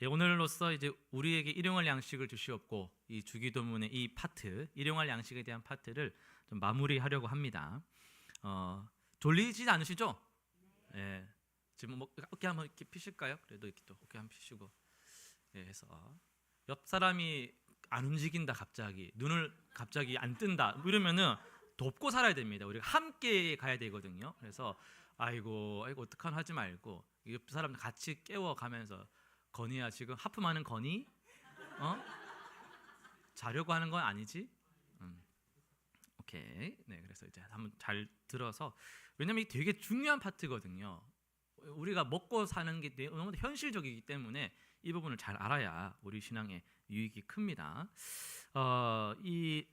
오늘로써 이제 우리에게 일용할 양식을 주시옵고 이 주기도문의 이 파트, 일용할 양식에 대한 파트를 좀 마무리하려고 합니다. 졸리지 않으시죠? 예. 지금 뭐 어깨 한번 이렇게 피실까요? 그래도 이렇게 또 어깨 한번 피시고, 예, 해서 옆 사람이 안 움직인다, 갑자기 눈을 갑자기 안 뜬다, 뭐 이러면은 돕고 살아야 됩니다. 우리가 함께 가야 되거든요. 그래서 아이고 어떡하나 하지 말고 옆 사람 같이 깨워가면서, 건이야 지금 하품하는 건이? 자려고 하는 건 아니지? 오케이. 네, 그래서 이제 한번 잘 들어서, 왜냐면 이게 되게 중요한 파트거든요. 우리가 먹고 사는 게 너무 현실적이기 때문에 이 부분을 잘 알아야 우리 신앙에 유익이 큽니다. 이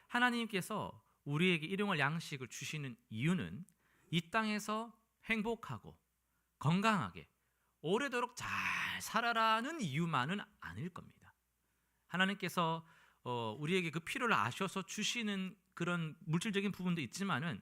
하나님께서 우리에게 일용할 양식을 주시는 이유는 이 땅에서 행복하고 건강하게 오래도록 잘 살아라는 이유만은 아닐 겁니다. 하나님께서 우리에게 그 필요를 아셔서 주시는 그런 물질적인 부분도 있지만은,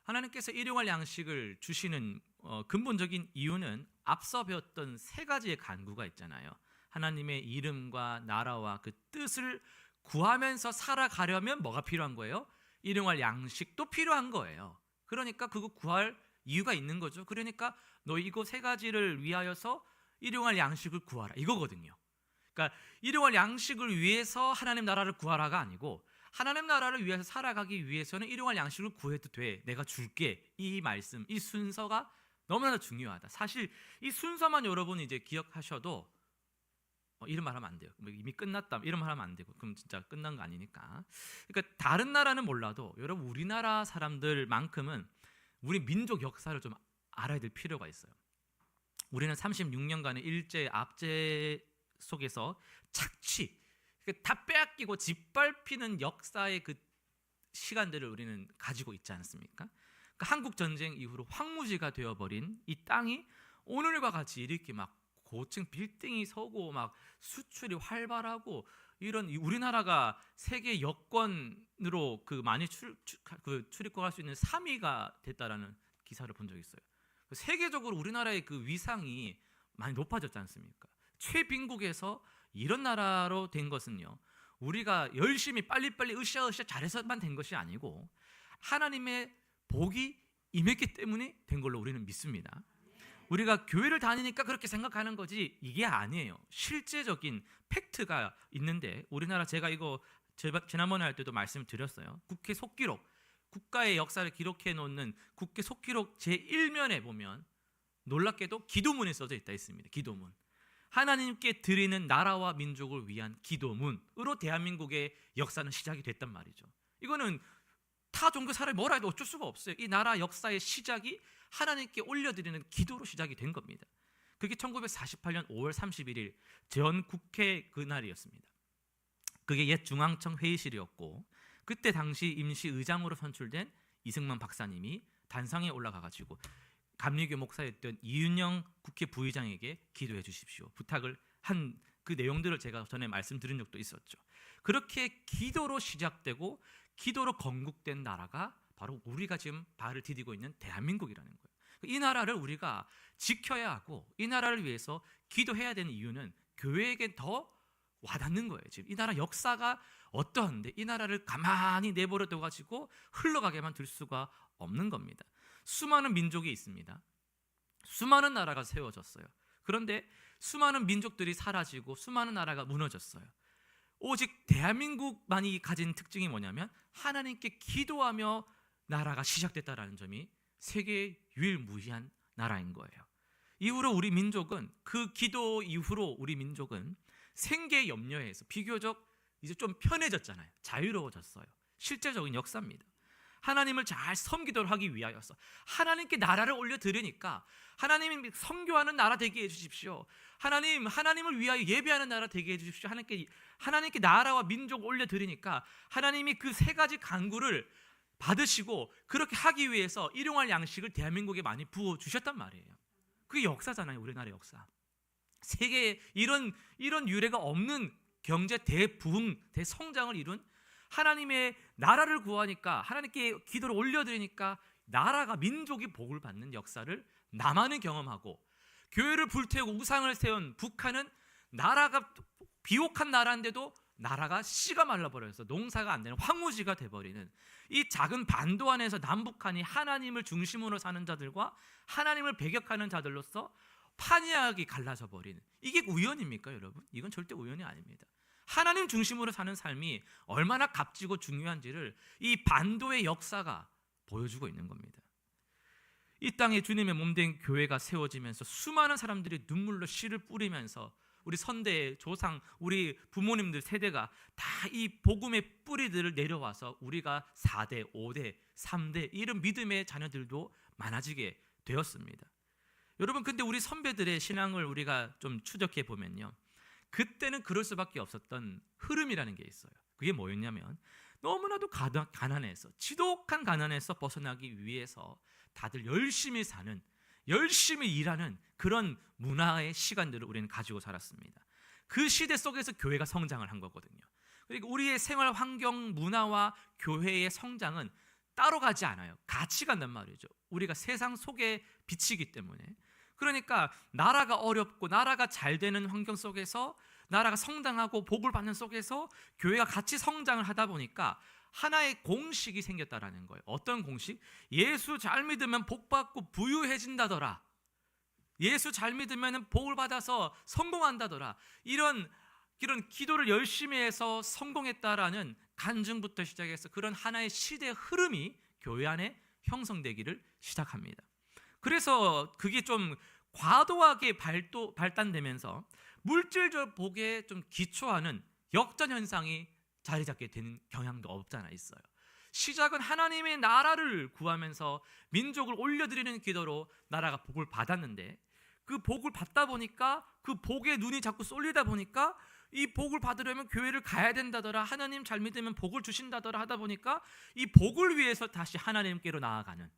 하나님께서 일용할 양식을 주시는 근본적인 이유는 앞서 배웠던 세 가지의 간구가 있잖아요. 하나님의 이름과 나라와 그 뜻을 구하면서 살아가려면 뭐가 필요한 거예요? 일용할 양식도 필요한 거예요. 그러니까 그거 구할 이유가 있는 거죠. 그러니까 너 이거 세 가지를 위하여서 일용할 양식을 구하라, 이거거든요. 그러니까 일용할 양식을 위해서 하나님 나라를 구하라가 아니고, 하나님 나라를 위해서 살아가기 위해서는 일용할 양식을 구해도 돼, 내가 줄게, 이 말씀, 이 순서가 너무나 중요하다. 사실 이 순서만 여러분이 이제 기억하셔도 이런 말 하면 안 돼요. 이미 끝났다, 이런 말 하면 안 되고, 그럼 진짜 끝난 거 아니니까. 그러니까 다른 나라는 몰라도 여러분 우리나라 사람들만큼은 우리 민족 역사를 좀 알아야 될 필요가 있어요. 우리는 36년간의 일제 압제 속에서 착취, 다 빼앗기고 짓밟히는 역사의 그 시간들을 우리는 가지고 있지 않습니까? 그러니까 한국 전쟁 이후로 황무지가 되어버린 이 땅이 오늘과 같이 이렇게 막 고층 빌딩이 서고 막 수출이 활발하고, 이런 우리나라가 세계 여권으로 그 많이 출입국할 수 있는 3위가 됐다라는 기사를 본 적이 있어요. 세계적으로 우리나라의 그 위상이 많이 높아졌지 않습니까? 최빈국에서 이런 나라로 된 것은요, 우리가 열심히 빨리빨리 으쌰으쌰 잘해서만 된 것이 아니고 하나님의 복이 임했기 때문에 된 걸로 우리는 믿습니다. 우리가 교회를 다니니까 그렇게 생각하는 거지 이게 아니에요. 실제적인 팩트가 있는데, 우리나라, 제가 이거 지난번에 할 때도 말씀드렸어요. 국회 속기록, 국가의 역사를 기록해 놓는 국회 속기록 제1면에 보면 놀랍게도 기도문이 써져 있다 있습니다. 기도문. 하나님께 드리는 나라와 민족을 위한 기도문으로 대한민국의 역사는 시작이 됐단 말이죠. 이거는 타 종교 사람이 뭐라 해도 어쩔 수가 없어요. 이 나라 역사의 시작이 하나님께 올려드리는 기도로 시작이 된 겁니다. 그게 1948년 5월 31일 전 국회 그날이었습니다. 그게 옛 중앙청 회의실이었고, 그때 당시 임시의장으로 선출된 이승만 박사님이 단상에 올라가가지고 감리교 목사였던 이윤영 국회 부의장에게 기도해 주십시오 부탁을 한 그 내용들을 제가 전에 말씀드린 적도 있었죠. 그렇게 기도로 시작되고 기도로 건국된 나라가 바로 우리가 지금 발을 디디고 있는 대한민국이라는 거예요. 이 나라를 우리가 지켜야 하고 이 나라를 위해서 기도해야 되는 이유는 교회에게 더 와닿는 거예요. 지금 이 나라 역사가 어떠한데 이 나라를 가만히 내버려 둬가지고 흘러가게만 둘 수가 없는 겁니다. 수많은 민족이 있습니다. 수많은 나라가 세워졌어요. 그런데 수많은 민족들이 사라지고 수많은 나라가 무너졌어요. 오직 대한민국만이 가진 특징이 뭐냐면 하나님께 기도하며 나라가 시작됐다라는 점이 세계의 유일무이한 나라인 거예요. 이후로 우리 민족은, 그 기도 이후로 우리 민족은 생계 염려에서 비교적 이제 좀 편해졌잖아요. 자유로워졌어요. 실제적인 역사입니다. 하나님을 잘 섬기도록 하기 위하여서 하나님께 나라를 올려드리니까, 하나님이 선교하는 나라 되게 해주십시오, 하나님을 위하여 예배하는 나라 되게 해주십시오, 하나님께 나라와 민족을 올려드리니까 하나님이 그 세 가지 간구를 받으시고 그렇게 하기 위해서 일용할 양식을 대한민국에 많이 부어주셨단 말이에요. 그게 역사잖아요. 우리나라의 역사. 세계에 이런 유례가 없는 경제 대부흥, 대성장을 이룬, 하나님의 나라를 구하니까, 하나님께 기도를 올려드리니까 나라가, 민족이 복을 받는 역사를 남한은 경험하고, 교회를 불태우고 우상을 세운 북한은 나라가 비옥한 나라인데도 나라가 씨가 말라버려서 농사가 안 되는 황무지가 돼버리는 이 작은 반도 안에서 남북한이 하나님을 중심으로 사는 자들과 하나님을 배격하는 자들로서 판이하게 갈라져 버리는, 이게 우연입니까 여러분? 이건 절대 우연이 아닙니다. 하나님 중심으로 사는 삶이 얼마나 값지고 중요한지를 이 반도의 역사가 보여주고 있는 겁니다. 이 땅에 주님의 몸된 교회가 세워지면서 수많은 사람들이 눈물로 씨를 뿌리면서 우리 선대의 조상, 우리 부모님들 세대가 다 이 복음의 뿌리들을 내려와서 우리가 4대, 5대, 3대 이런 믿음의 자녀들도 많아지게 되었습니다. 여러분, 근데 우리 선배들의 신앙을 우리가 좀 추적해 보면요, 그때는 그럴 수밖에 없었던 흐름이라는 게 있어요. 그게 뭐였냐면, 너무나도 가난해서, 지독한 가난에서 벗어나기 위해서 다들 열심히 사는, 열심히 일하는 그런 문화의 시간들을 우리는 가지고 살았습니다. 그 시대 속에서 교회가 성장을 한 거거든요. 그러니까 우리의 생활 환경, 문화와 교회의 성장은 따로 가지 않아요. 같이 간단 말이죠. 우리가 세상 속에 비치기 때문에. 그러니까 나라가 어렵고 나라가 잘 되는 환경 속에서, 나라가 성장하고 복을 받는 속에서 교회가 같이 성장을 하다 보니까 하나의 공식이 생겼다라는 거예요. 어떤 공식? 예수 잘 믿으면 복 받고 부유해진다더라. 예수 잘 믿으면 복을 받아서 성공한다더라. 이런 기도를 열심히 해서 성공했다라는 간증부터 시작해서 그런 하나의 시대의 흐름이 교회 안에 형성되기를 시작합니다. 그래서 그게 좀 과도하게 발단되면서 물질적 복에 좀 기초하는 역전 현상이 자리 잡게 되는 경향도 없잖아 있어요. 시작은 하나님의 나라를 구하면서 민족을 올려드리는 기도로 나라가 복을 받았는데, 그 복을 받다 보니까 그 복에 눈이 자꾸 쏠리다 보니까 이 복을 받으려면 교회를 가야 된다더라, 하나님 잘 믿으면 복을 주신다더라 하다 보니까 이 복을 위해서 다시 하나님께로 나아가는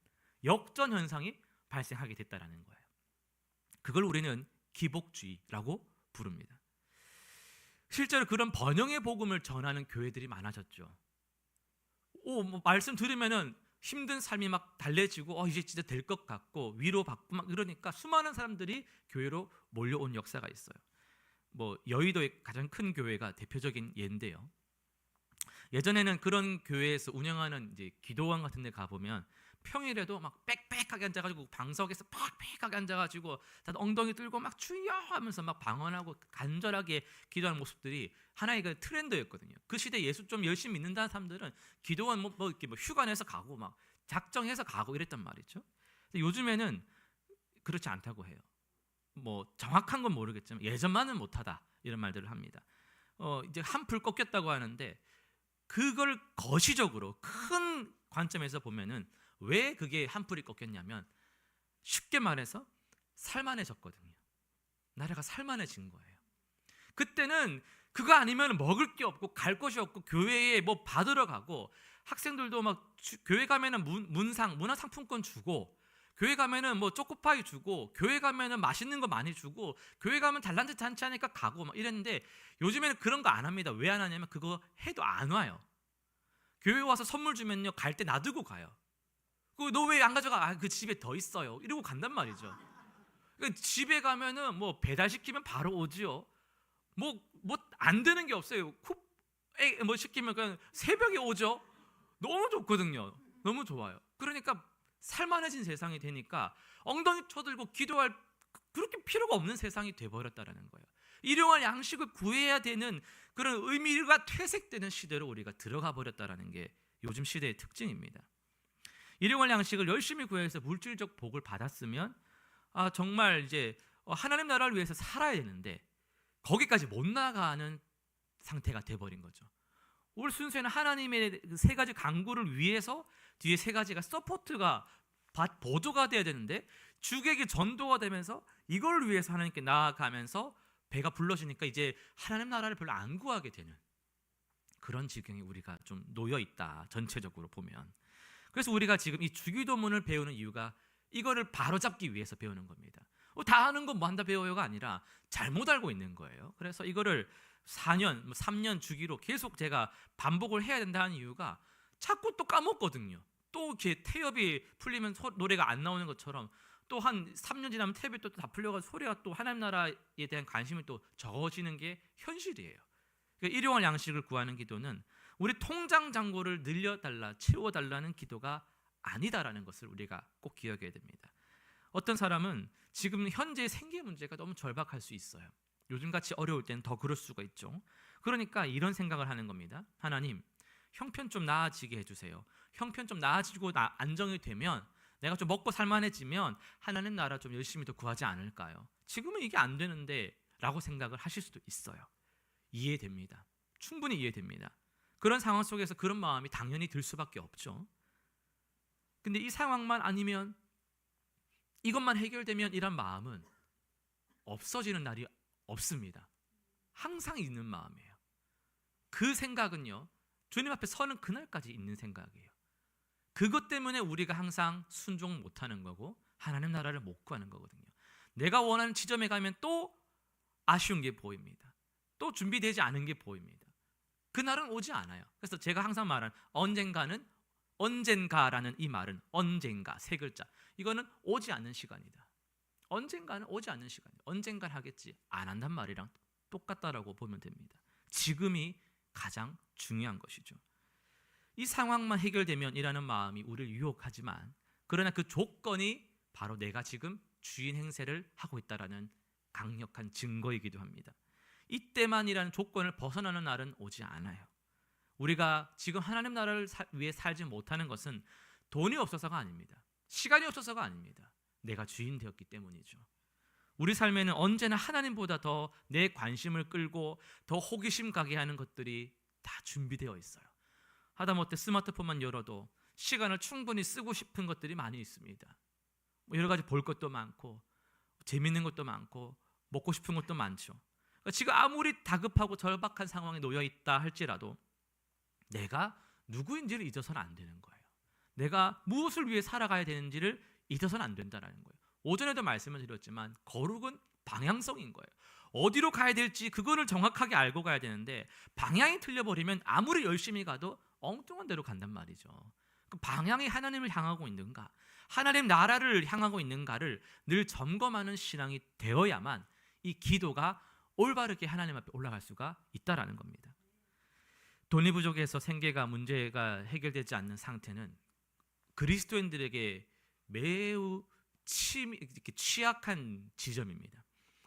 역전 현상이 발생하게 됐다라는 거예요. 그걸 우리는 기복주의라고 부릅니다. 실제로 그런 번영의 복음을 전하는 교회들이 많아졌죠. 말씀 들으면은 힘든 삶이 막 달래지고 이제 진짜 될 것 같고 위로받고 막 이러니까 수많은 사람들이 교회로 몰려온 역사가 있어요. 여의도의 가장 큰 교회가 대표적인 예인데요. 예전에는 그런 교회에서 운영하는 이제 기도원 같은 데 가보면 평일에도 막 빽빽하게 앉아가지고 방석에서 빽빽하게 앉아가지고 다들 엉덩이 들고 막 주여 하면서 막 방언하고 간절하게 기도하는 모습들이 하나의 그 트렌드였거든요. 그 시대 예수 좀 열심히 믿는다는 사람들은 기도원 이렇게 휴가 내서 가고 막 작정해서 가고 이랬단 말이죠. 요즘에는 그렇지 않다고 해요. 정확한 건 모르겠지만 예전만은 못하다 이런 말들을 합니다. 이제 한풀 꺾였다고 하는데, 그걸 거시적으로 큰 관점에서 보면은 왜 그게 한풀이 꺾였냐면, 쉽게 말해서 살만해졌거든요. 나라가 살만해진 거예요. 그때는 그거 아니면 먹을 게 없고 갈 곳이 없고 교회에 받으러 가고, 학생들도 막 교회 가면은 문화상품권 주고, 교회 가면은 초코파이 주고, 교회 가면은 맛있는 거 많이 주고, 교회 가면 달란트 잔치 하니까 가고 막 이랬는데, 요즘에는 그런 거 안 합니다. 왜 안 하냐면 그거 해도 안 와요. 교회 와서 선물 주면요, 갈 때 놔두고 가요. 너 왜 안 가져가? 그 집에 더 있어요. 이러고 간단 말이죠. 집에 가면은 배달시키면 바로 오지요. 안 되는 게 없어요. 쿠에 시키면 그냥 새벽에 오죠. 너무 좋거든요. 너무 좋아요. 그러니까 살만해진 세상이 되니까 엉덩이 쳐들고 기도할 그렇게 필요가 없는 세상이 돼버렸다라는 거예요. 일용할 양식을 구해야 되는 그런 의미가 퇴색되는 시대로 우리가 들어가 버렸다라는 게 요즘 시대의 특징입니다. 일용할 양식을 열심히 구해서 물질적 복을 받았으면 정말 이제 하나님 나라를 위해서 살아야 되는데 거기까지 못 나가는 상태가 돼버린 거죠. 올 순서에는 하나님의 세 가지 강구를 위해서 뒤에 세 가지가 서포트가 보조가 돼야 되는데, 주객이 전도가 되면서 이걸 위해서 하나님께 나아가면서 배가 불러지니까 이제 하나님 나라를 별로 안 구하게 되는 그런 지경에 우리가 좀 놓여 있다, 전체적으로 보면. 그래서 우리가 지금 이 주기도문을 배우는 이유가 이거를 바로잡기 위해서 배우는 겁니다. 다 아는 건 한다 배워요가 아니라 잘못 알고 있는 거예요. 그래서 이거를 4년, 3년 주기로 계속 제가 반복을 해야 된다는 이유가 자꾸 또 까먹거든요. 또 이렇게 태엽이 풀리면 노래가 안 나오는 것처럼 또 한 3년 지나면 탭이 또 다 풀려가지고 소리가 또 하나님 나라에 대한 관심이 또 적어지는 게 현실이에요. 그러니까 일용할 양식을 구하는 기도는 우리 통장 잔고를 늘려달라, 채워달라는 기도가 아니다라는 것을 우리가 꼭 기억해야 됩니다. 어떤 사람은 지금 현재 생계 문제가 너무 절박할 수 있어요. 요즘같이 어려울 때는 더 그럴 수가 있죠. 그러니까 이런 생각을 하는 겁니다. 하나님, 형편 좀 나아지게 해주세요. 형편 좀 나아지고 안정이 되면, 내가 좀 먹고 살만해지면 하나님 나라 좀 열심히 더 구하지 않을까요? 지금은 이게 안 되는데 라고 생각을 하실 수도 있어요. 이해됩니다. 충분히 이해됩니다. 그런 상황 속에서 그런 마음이 당연히 들 수밖에 없죠. 근데 이 상황만 아니면, 이것만 해결되면 이란 마음은 없어지는 날이 없습니다. 항상 있는 마음이에요. 그 생각은요, 주님 앞에 서는 그날까지 있는 생각이에요. 그것 때문에 우리가 항상 순종 못하는 거고 하나님 나라를 못 구하는 거거든요. 내가 원하는 지점에 가면 또 아쉬운 게 보입니다. 또 준비되지 않은 게 보입니다. 그날은 오지 않아요. 그래서 제가 항상 말하는 언젠가라는 이 말은, 언젠가 세 글자, 이거는 오지 않는 시간이다. 언젠가는 오지 않는 시간이다. 언젠가 하겠지, 안 한단 말이랑 똑같다라고 보면 됩니다. 지금이 가장 중요한 것이죠. 이 상황만 해결되면 이라는 마음이 우리를 유혹하지만, 그러나 그 조건이 바로 내가 지금 주인 행세를 하고 있다라는 강력한 증거이기도 합니다. 이때만이라는 조건을 벗어나는 날은 오지 않아요. 우리가 지금 하나님 나라를 위해 살지 못하는 것은 돈이 없어서가 아닙니다. 시간이 없어서가 아닙니다. 내가 주인 되었기 때문이죠. 우리 삶에는 언제나 하나님보다 더 내 관심을 끌고 더 호기심 가게 하는 것들이 다 준비되어 있어요. 하다못해 스마트폰만 열어도 시간을 충분히 쓰고 싶은 것들이 많이 있습니다. 여러 가지 볼 것도 많고 재밌는 것도 많고 먹고 싶은 것도 많죠. 그러니까 지금 아무리 다급하고 절박한 상황에 놓여 있다 할지라도 내가 누구인지를 잊어서는 안 되는 거예요. 내가 무엇을 위해 살아가야 되는지를 잊어서는 안 된다는 거예요. 오전에도 말씀을 드렸지만 거룩은 방향성인 거예요. 어디로 가야 될지 그거를 정확하게 알고 가야 되는데, 방향이 틀려버리면 아무리 열심히 가도 엉뚱한 데로 간단 말이죠. 그 방향이 하나님을 향하고 있는가, 하나님 나라를 향하고 있는가를 늘 점검하는 신앙이 되어야만 이 기도가 올바르게 하나님 앞에 올라갈 수가 있다라는 겁니다. 돈이 부족해서 생계가 문제가 해결되지 않는 상태는 그리스도인들에게 매우 취약한 지점입니다.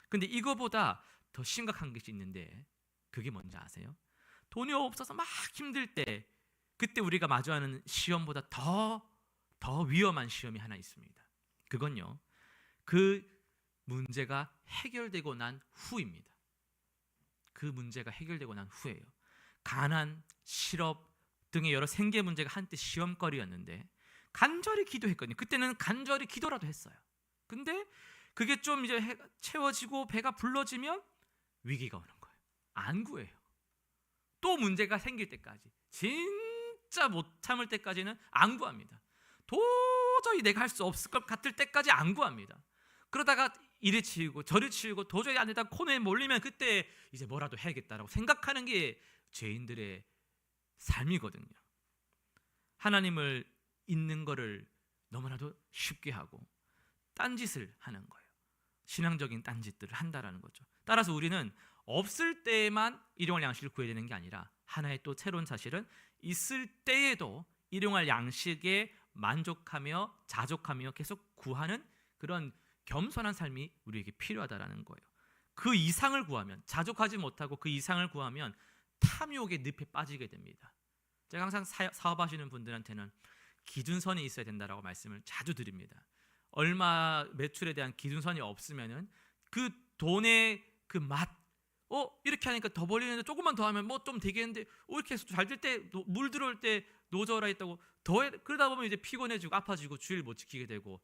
근데 이거보다 더 심각한 것이 있는데, 그게 뭔지 아세요? 돈이 없어서 막 힘들 때, 그때 우리가 마주하는 시험보다 더 위험한 시험이 하나 있습니다. 그건요, 그 문제가 해결되고 난 후입니다. 그 문제가 해결되고 난 후예요. 가난, 실업 등의 여러 생계 문제가 한때 시험거리였는데 간절히 기도했거든요. 그때는 간절히 기도라도 했어요. 근데 그게 좀 이제 채워지고 배가 불러지면 위기가 오는 거예요. 안 구해요. 또 문제가 생길 때까지, 진짜 못 참을 때까지는 안 구합니다. 도저히 내가 할 수 없을 것 같을 때까지 안 구합니다. 그러다가 이리 치우고 저리 치우고 도저히 안 되다 코너에 몰리면 그때 이제 뭐라도 해야겠다라고 생각하는 게 죄인들의 삶이거든요. 하나님을 잊는 거를 너무나도 쉽게 하고 딴짓을 하는 거예요. 신앙적인 딴짓들을 한다라는 거죠. 따라서 우리는 없을 때에만 일용할 양식을 구해야 되는 게 아니라, 하나의 또 새로운 사실은 있을 때에도 일용할 양식에 만족하며 자족하며 계속 구하는 그런 겸손한 삶이 우리에게 필요하다라는 거예요. 그 이상을 구하면, 자족하지 못하고 그 이상을 구하면 탐욕의 늪에 빠지게 됩니다. 제가 항상 사업하시는 분들한테는 기준선이 있어야 된다라고 말씀을 자주 드립니다. 얼마 매출에 대한 기준선이 없으면은 그 돈의 그 맛, 이렇게 하니까 더 벌리는데 조금만 더 하면 뭐 좀 되겠는데, 이렇게 해서 잘 될 때, 물 들어올 때 노져라 했다고 그러다 보면 이제 피곤해지고 아파지고 주일 못 지키게 되고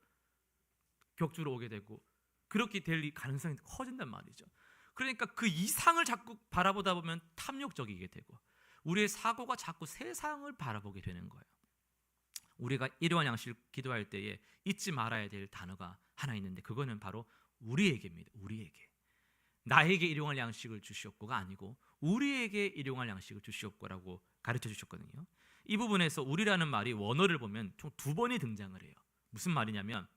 격주로 오게 되고 그렇게 될 가능성이 커진단 말이죠. 그러니까 그 이상을 자꾸 바라보다 보면 탐욕적이게 되고 우리의 사고가 자꾸 세상을 바라보게 되는 거예요. 우리가 일용할 양식을 기도할 때에 잊지 말아야 될 단어가 하나 있는데, 그거는 바로 우리에게입니다. 우리에게. 나에게 일용할 양식을 주시옵고가 아니고 우리에게 일용할 양식을 주시옵고라고 가르쳐 주셨거든요. 이 부분에서 우리라는 말이 원어를 보면 총 2번이 등장을 해요. 무슨 말이냐면,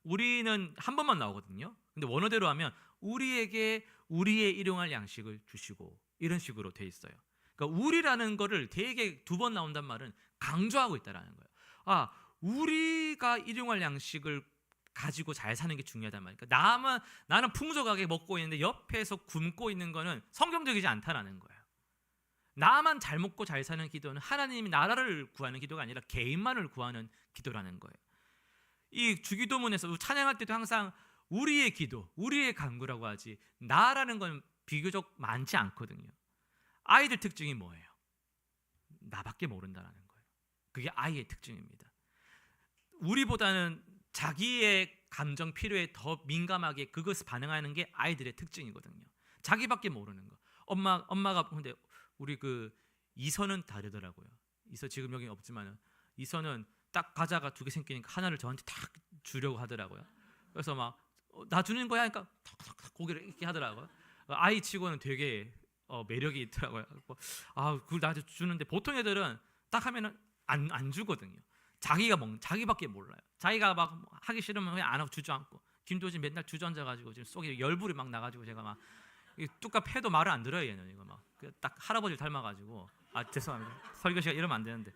우리는 한 번만 나오거든요. 근데 원어대로 하면 우리에게 우리의 일용할 양식을 주시고 이런 식으로 돼 있어요. 그러니까 우리라는 거를 되게 두 번 나온단 말은 강조하고 있다라는 거예요. 아, 우리가 일용할 양식을 가지고 잘 사는 게 중요하단 말이에요. 그러니까 나는 풍족하게 먹고 있는데 옆에서 굶고 있는 거는 성경적이지 않다라는 거예요. 나만 잘 먹고 잘 사는 기도는 하나님이 나라를 구하는 기도가 아니라 개인만을 구하는 기도라는 거예요. 이 주기도문에서 찬양할 때도 항상 우리의 기도, 우리의 간구라고 하지 나라는 건 비교적 많지 않거든요. 아이들 특징이 뭐예요? 나밖에 모른다는 거예요. 그게 아이의 특징입니다. 우리보다는 자기의 감정 필요에 더 민감하게 그것을 반응하는 게 아이들의 특징이거든요. 자기밖에 모르는 거. 엄마가 근데 우리 그 이선은 다르더라고요. 이선 지금 여기 없지만은 이선은 딱 과자가 두 개 생기니까 하나를 저한테 탁 주려고 하더라고요. 그래서 막 나 주는 거야, 그러니까 탁탁탁 고개를 이렇게 하더라고요. 아이 치고는 되게 매력이 있더라고요. 아, 그걸 나한테 주는데 보통 애들은 딱 하면은 안 주거든요. 자기밖에 몰라요. 자기가 막 하기 싫으면 그냥 안 하고 주저앉고. 김도진 맨날 주저앉아가지고 지금 속에 열불이 막 나가지고 제가 막 뚝갑 해도 말을 안 들어요. 얘는 이거 막 딱 할아버지를 닮아가지고. 아, 죄송합니다. 설교 씨가 이러면 안 되는데.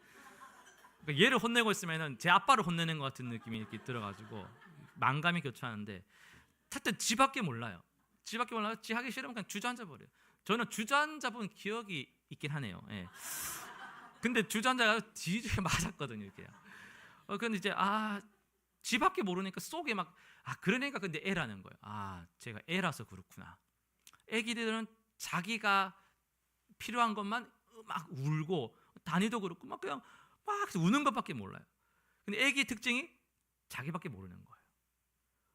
그러니까 얘를 혼내고 있으면은 제 아빠를 혼내는 것 같은 느낌이 이렇게 들어가지고 만감이 교차하는데 하여튼 지밖에 몰라요. 지밖에 몰라요. 지 하기 싫으면 그냥 주저앉아 버려요. 저는 주저앉아 본 기억이 있긴 하네요. 예. 근데 주저앉아가 뒤에 맞았거든요. 이렇게. 근데 이제 지밖에 모르니까 속에 막 그러니까 근데 애라는 거예요. 제가 애라서 그렇구나. 애기들은 자기가 필요한 것만 막 울고 단위도 그렇고 막 그냥 막 우는 것밖에 몰라요. 근데 애기의 특징이 자기밖에 모르는 거예요.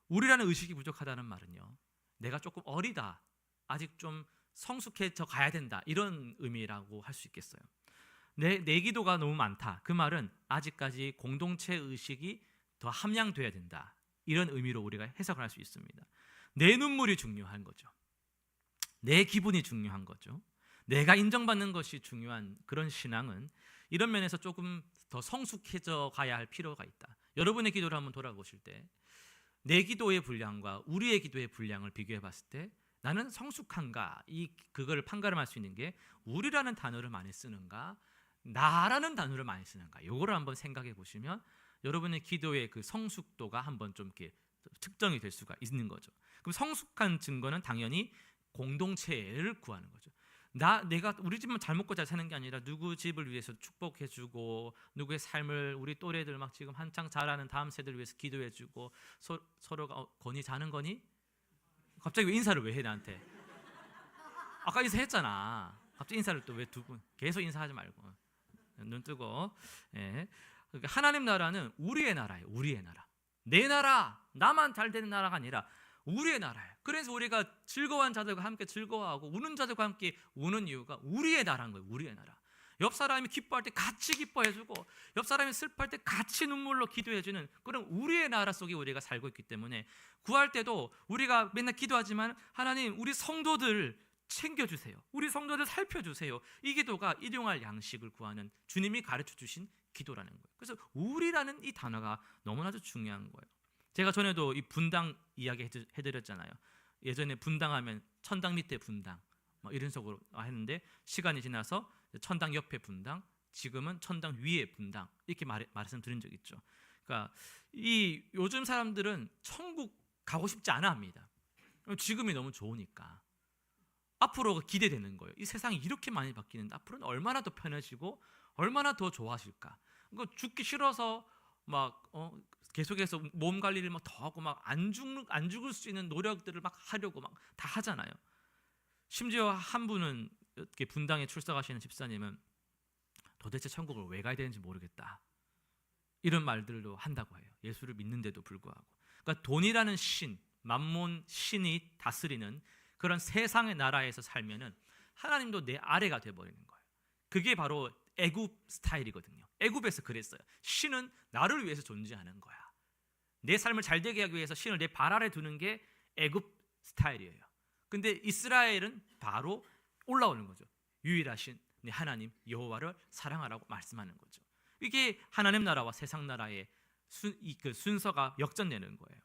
우리라는 의식이 부족하다는 말은요, 내가 조금 어리다, 아직 좀 성숙해져 가야 된다, 이런 의미라고 할 수 있겠어요. 내 기도가 너무 많다, 그 말은 아직까지 공동체 의식이 더 함양돼야 된다, 이런 의미로 우리가 해석을 할 수 있습니다. 내 눈물이 중요한 거죠. 내 기분이 중요한 거죠. 내가 인정받는 것이 중요한 그런 신앙은 이런 면에서 조금 더 성숙해져 가야 할 필요가 있다. 여러분의 기도를 한번 돌아보실 때 내 기도의 분량과 우리의 기도의 분량을 비교해 봤을 때 나는 성숙한가, 그걸 판가름할 수 있는 게 우리라는 단어를 많이 쓰는가, 나라는 단어를 많이 쓰는가, 이거를 한번 생각해 보시면 여러분의 기도의 그 성숙도가 한번 좀 이렇게 측정이 될 수가 있는 거죠. 그럼 성숙한 증거는 당연히 공동체를 구하는 거죠. 내가 우리 집만 잘 먹고 잘 사는 게 아니라 누구 집을 위해서 축복해주고, 누구의 삶을 우리 또래들 막 지금 한창 자라는 다음 세대를 위해서 기도해주고, 서로가 건이 자는 거니? 갑자기 왜 인사를 왜 해 나한테? 아까 인사했잖아. 갑자기 인사를 또 왜 두 분? 계속 인사하지 말고 눈 뜨고. 예. 그러니까 하나님 나라는 우리의 나라예요. 우리의 나라. 내 나라, 나만 잘 되는 나라가 아니라 우리의 나라예요. 그래서 우리가 즐거워한 자들과 함께 즐거워하고 우는 자들과 함께 우는 이유가 우리의 나라인 거예요. 우리의 나라. 옆 사람이 기뻐할 때 같이 기뻐해주고, 옆 사람이 슬퍼할 때 같이 눈물로 기도해주는 그런 우리의 나라 속에 우리가 살고 있기 때문에 구할 때도 우리가 맨날 기도하지만 하나님, 우리 성도들 챙겨주세요. 우리 성도들 살펴주세요. 이 기도가 일용할 양식을 구하는 주님이 가르쳐 주신 기도라는 거예요. 그래서 우리라는 이 단어가 너무나도 중요한 거예요. 제가 전에도 이 분당 이야기 해드렸잖아요. 예전에 분당하면 천당 밑에 분당 이런 식으로 했는데 시간이 지나서 천당 옆에 분당, 지금은 천당 위에 분당, 이렇게 말씀드린 적 있죠. 그러니까 이 요즘 사람들은 천국 가고 싶지 않아 합니다. 지금이 너무 좋으니까. 앞으로가 기대되는 거예요. 이 세상이 이렇게 많이 바뀌는데 앞으로는 얼마나 더 편해지고 얼마나 더 좋아질까. 죽기 싫어서 막 계속해서 몸 관리를 막 더 하고 막 안 죽을 수 있는 노력들을 막 하려고 막 다 하잖아요. 심지어 한 분은 이렇게 분당에 출석하시는 집사님은 도대체 천국을 왜 가야 되는지 모르겠다, 이런 말들도 한다고 해요. 예수를 믿는데도 불구하고. 그러니까 돈이라는 신, 만몬 신이 다스리는 그런 세상의 나라에서 살면은 하나님도 내 아래가 돼버리는 거예요. 그게 바로 애굽 스타일이거든요. 애굽에서 그랬어요. 신은 나를 위해서 존재하는 거야. 내 삶을 잘 되게 하기 위해서 신을 내 발 아래 두는 게 애굽 스타일이에요. 근데 이스라엘은 바로 올라오는 거죠. 유일하신 내 하나님 여호와를 사랑하라고 말씀하는 거죠. 이게 하나님 나라와 세상 나라의 순서가 역전되는 거예요.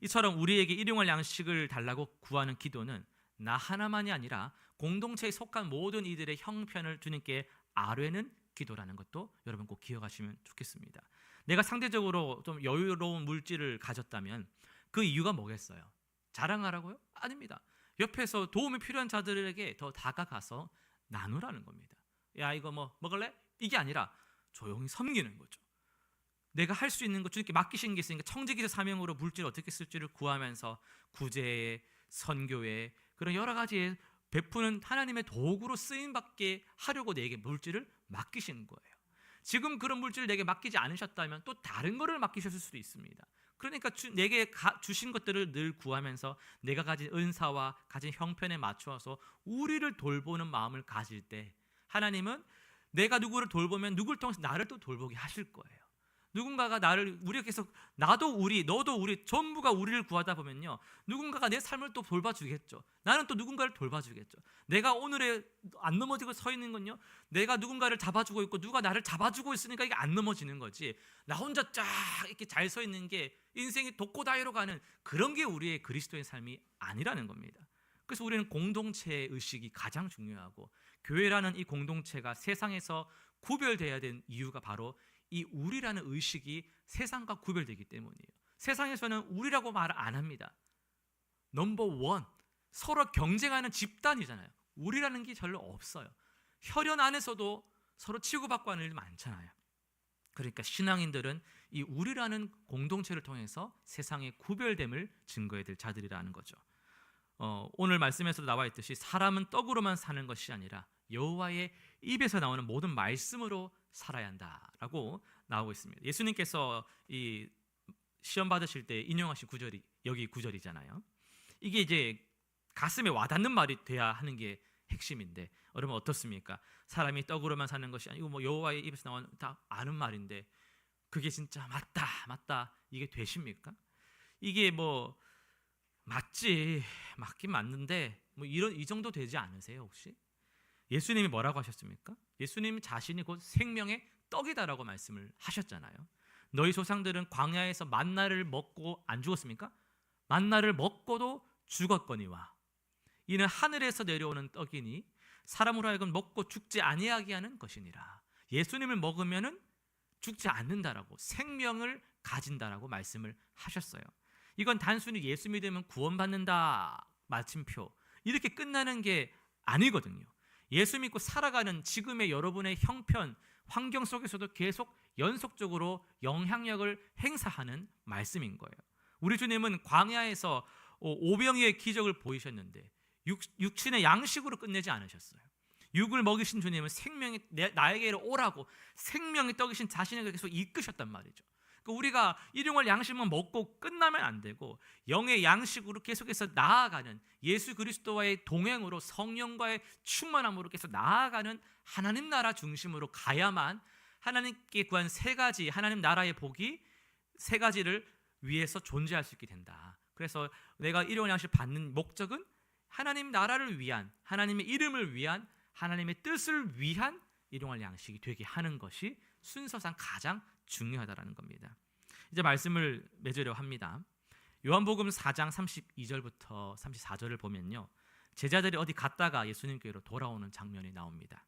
이처럼 우리에게 일용할 양식을 달라고 구하는 기도는 나 하나만이 아니라 공동체에 속한 모든 이들의 형편을 주님께 아뢰는 기도라는 것도 여러분 꼭 기억하시면 좋겠습니다. 내가 상대적으로 좀 여유로운 물질을 가졌다면 그 이유가 뭐겠어요? 자랑하라고요? 아닙니다. 옆에서 도움이 필요한 자들에게 더 다가가서 나누라는 겁니다. 야, 이거 뭐 먹을래? 이게 아니라 조용히 섬기는 거죠. 내가 할 수 있는 것, 주님께 맡기신 게 있으니까 청지기적 사명으로 물질을 어떻게 쓸지를 구하면서 구제에, 선교에, 그런 여러 가지에 베푸는 하나님의 도구로 쓰임받게 하려고 내게 물질을 맡기신 거예요. 지금 그런 물질을 내게 맡기지 않으셨다면 또 다른 것을 맡기셨을 수도 있습니다. 그러니까 내게 주신 것들을 늘 구하면서 내가 가진 은사와 가진 형편에 맞추어서 우리를 돌보는 마음을 가질 때 하나님은 내가 누구를 돌보면 누구를 통해서 나를 또 돌보게 하실 거예요. 누군가가 우리가 계속 나도 우리, 너도 우리, 전부가 우리를 구하다 보면요, 누군가가 내 삶을 또 돌봐주겠죠. 나는 또 누군가를 돌봐주겠죠. 내가 오늘에 안 넘어지고 서 있는 건요, 내가 누군가를 잡아주고 있고 누가 나를 잡아주고 있으니까 이게 안 넘어지는 거지. 나 혼자 쫙 이렇게 잘 서 있는 게 인생이 독고다이로 가는 그런 게 우리의 그리스도의 삶이 아니라는 겁니다. 그래서 우리는 공동체의 의식이 가장 중요하고, 교회라는 이 공동체가 세상에서 구별돼야 되는 이유가 바로 이 우리라는 의식이 세상과 구별되기 때문이에요. 세상에서는 우리라고 말 안 합니다. 넘버 원, 서로 경쟁하는 집단이잖아요. 우리라는 게 별로 없어요. 혈연 안에서도 서로 치고받고 하는 일 많잖아요. 그러니까 신앙인들은 이 우리라는 공동체를 통해서 세상의 구별됨을 증거해야 될 자들이라는 거죠. 오늘 말씀에서도 나와 있듯이 사람은 떡으로만 사는 것이 아니라 여호와의 입에서 나오는 모든 말씀으로 살아야 한다라고 나오고 있습니다. 예수님께서 이 시험 받으실 때 인용하신 구절이 여기 구절이잖아요. 이게 이제 가슴에 와닿는 말이 돼야 하는 게 핵심인데, 여러분 어떻습니까? 사람이 떡으로만 사는 것이 아니고 뭐 여호와의 입에서 나오는 다 아는 말인데 그게 진짜 맞다 이게 되십니까? 이게 뭐 맞긴 맞는데 뭐 이 정도 되지 않으세요 혹시? 예수님이 뭐라고 하셨습니까? 예수님 자신이 곧 생명의 떡이다라고 말씀을 하셨잖아요. 너희 조상들은 광야에서 만나를 먹고 안 죽었습니까? 만나를 먹고도 죽었거니와 이는 하늘에서 내려오는 떡이니 사람으로 하여금 먹고 죽지 아니하게 하는 것이니라. 예수님을 먹으면은 죽지 않는다라고, 생명을 가진다라고 말씀을 하셨어요. 이건 단순히 예수 믿으면 구원받는다 마침표 이렇게 끝나는 게 아니거든요. 예수 믿고 살아가는 지금의 여러분의 형편, 환경 속에서도 계속 연속적으로 영향력을 행사하는 말씀인 거예요. 우리 주님은 광야에서 오병이의 기적을 보이셨는데 육신의 양식으로 끝내지 않으셨어요. 육을 먹이신 주님은 나에게로 오라고 생명의 떡이신 자신에게 계속 이끄셨단 말이죠. 우리가 일용할 양식만 먹고 끝나면 안 되고 영의 양식으로 계속해서 나아가는, 예수 그리스도와의 동행으로 성령과의 충만함으로 계속 나아가는 하나님 나라 중심으로 가야만 하나님께 구한 세 가지 하나님 나라의 복이 세 가지를 위해서 존재할 수 있게 된다. 그래서 내가 일용할 양식 받는 목적은 하나님 나라를 위한, 하나님의 이름을 위한, 하나님의 뜻을 위한 일용할 양식이 되게 하는 것이 순서상 가장 중요하다라는 겁니다. 이제 말씀을 맺으려 합니다. 요한복음 4장 32절부터 34절을 보면요, 제자들이 어디 갔다가 예수님께로 돌아오는 장면이 나옵니다.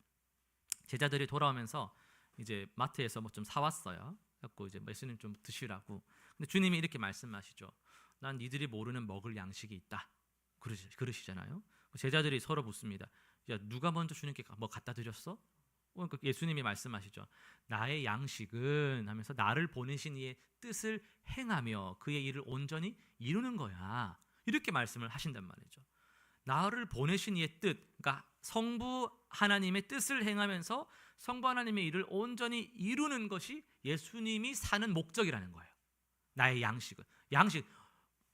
제자들이 돌아오면서 이제 마트에서 뭐 좀 사왔어요. 그래서 이제 예수님 좀 드시라고. 근데 주님이 이렇게 말씀하시죠. 난 니들이 모르는 먹을 양식이 있다. 그러시잖아요. 제자들이 서로 묻습니다. 야, 누가 먼저 주님께 뭐 갖다 드렸어? 그러니까 예수님이 말씀하시죠. 나의 양식은 하면서 나를 보내신 이의 뜻을 행하며 그의 일을 온전히 이루는 거야. 이렇게 말씀을 하신단 말이죠. 나를 보내신 이의 뜻, 그러니까 성부 하나님의 뜻을 행하면서 성부 하나님의 일을 온전히 이루는 것이 예수님이 사는 목적이라는 거예요. 나의 양식은. 양식,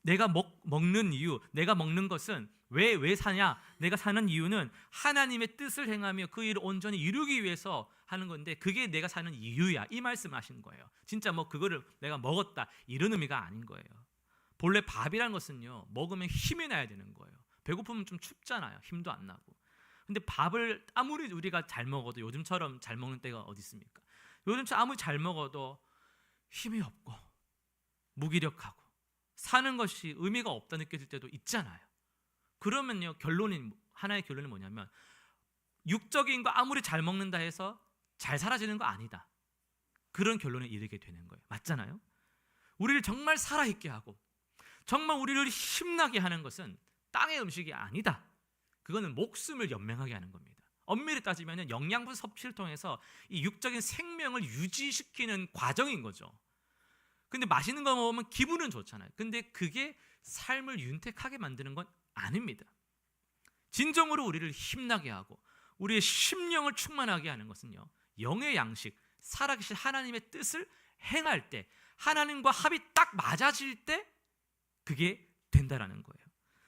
내가 먹는 이유, 내가 먹는 것은 왜 사냐? 내가 사는 이유는 하나님의 뜻을 행하며 그 일을 온전히 이루기 위해서 하는 건데 그게 내가 사는 이유야. 이 말씀을 하신 거예요. 진짜 뭐 그거를 내가 먹었다 이런 의미가 아닌 거예요. 본래 밥이라는 것은요, 먹으면 힘이 나야 되는 거예요. 배고프면 좀 춥잖아요. 힘도 안 나고. 근데 밥을 아무리 우리가 잘 먹어도 요즘처럼 잘 먹는 때가 어디 있습니까? 요즘처럼 아무리 잘 먹어도 힘이 없고 무기력하고 사는 것이 의미가 없다 느껴질 때도 있잖아요. 그러면요, 하나의 결론이 뭐냐면 육적인 거 아무리 잘 먹는다 해서 잘 살아지는 거 아니다. 그런 결론에 이르게 되는 거예요. 맞잖아요. 우리를 정말 살아있게 하고 정말 우리를 힘나게 하는 것은 땅의 음식이 아니다. 그거는 목숨을 연명하게 하는 겁니다. 엄밀히 따지면 영양분 섭취를 통해서 이 육적인 생명을 유지시키는 과정인 거죠. 근데 맛있는 거 먹으면 기분은 좋잖아요. 근데 그게 삶을 윤택하게 만드는 건 아닙니다. 진정으로 우리를 힘나게 하고 우리의 심령을 충만하게 하는 것은요, 영의 양식, 살아계신 하나님의 뜻을 행할 때, 하나님과 합이 딱 맞아질 때 그게 된다라는 거예요.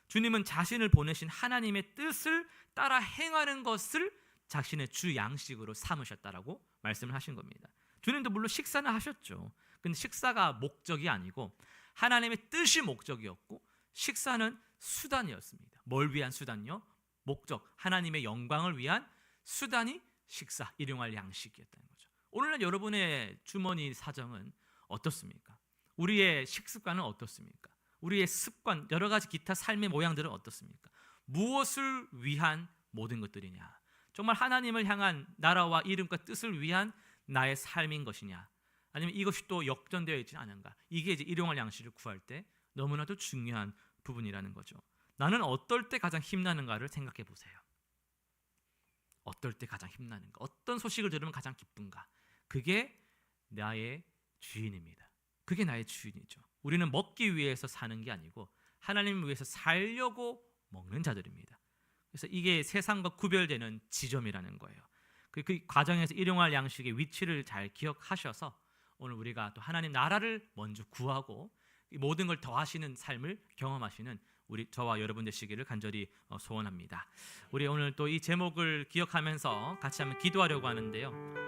주님은 자신을 보내신 하나님의 뜻을 따라 행하는 것을 자신의 주 양식으로 삼으셨다라고 말씀을 하신 겁니다. 주님도 물론 식사는 하셨죠. 근데 식사가 목적이 아니고 하나님의 뜻이 목적이었고, 식사는 수단이었습니다. 뭘 위한 수단요? 목적, 하나님의 영광을 위한 수단이 식사, 일용할 양식이었다는 거죠. 오늘날 여러분의 주머니 사정은 어떻습니까? 우리의 식습관은 어떻습니까? 우리의 습관, 여러 가지 기타 삶의 모양들은 어떻습니까? 무엇을 위한 모든 것들이냐? 정말 하나님을 향한 나라와 이름과 뜻을 위한 나의 삶인 것이냐? 아니면 이것이 또 역전되어 있지 않은가? 이게 이제 일용할 양식을 구할 때 너무나도 중요한 부분이라는 거죠. 나는 어떨 때 가장 힘나는가를 생각해 보세요. 어떨 때 가장 힘나는가? 어떤 소식을 들으면 가장 기쁜가? 그게 나의 주인입니다. 그게 나의 주인이죠. 우리는 먹기 위해서 사는 게 아니고 하나님을 위해서 살려고 먹는 자들입니다. 그래서 이게 세상과 구별되는 지점이라는 거예요. 그 과정에서 일용할 양식의 위치를 잘 기억하셔서 오늘 우리가 또 하나님 나라를 먼저 구하고 모든 걸 더하시는 삶을 경험하시는 저와 여러분 되시기를 간절히 소원합니다. 우리 오늘 또 이 제목을 기억하면서 같이 한번 기도하려고 하는데요.